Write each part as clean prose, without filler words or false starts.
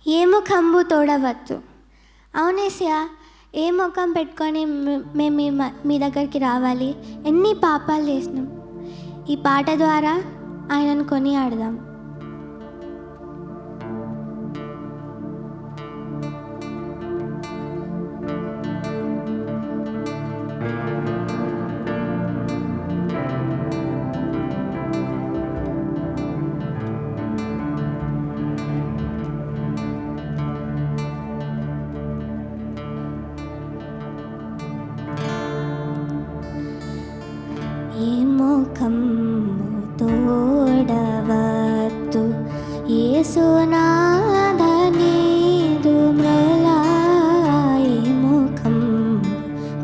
ఏ ముఖంబు తోడవద్దు. అవునేసయ్యా, ఏ ముఖం పెట్టుకొని మేము మీ దగ్గరికి రావాలి? ఎన్ని పాపాలు చేసినాం. ఈ పాట ద్వారా ఆయనను కొనియాడదాం. ఏ ముఖంబు తోడవద్దు, యేసునాథ నీదు మ్రలా. ఏ ముఖంబు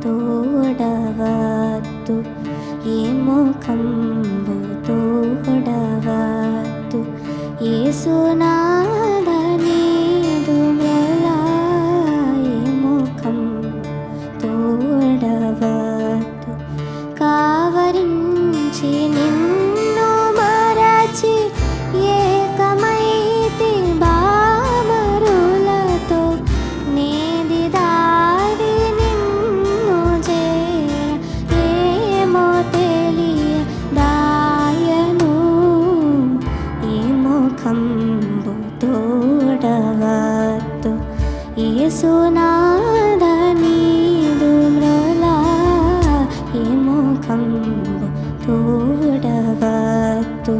తోడవద్దు, ఏ ముఖంబు తోడవద్దు, యేసునాథ నీదు మ్రలా. ఏ ముఖంబు తోడవద్దు, కావరించి నిన్ను మరచి ఏకమైతి బామరులతో నేది దాడి నిన్ను చేర ఏమో తెలియ దాయను. ఏ ముఖంబు తోడవద్దు, యేసునాథ నీదు మ్రలా. ఏ ముఖంబు తోడవద్దు.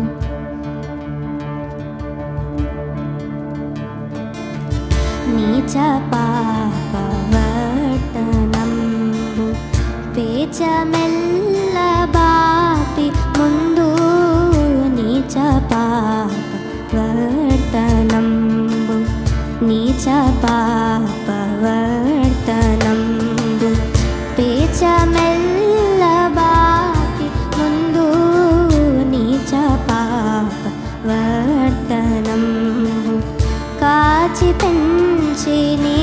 నీచ పాపవర్తనంబు పేచమెల్ల బాపి ముందు, నీచ పాపవర్తనంబు నీచ పాపవర్తనంబు పేచమెల్ల బాపి ముందు, నీచ పాపవర్తనంబు కాచి పెంచి నీ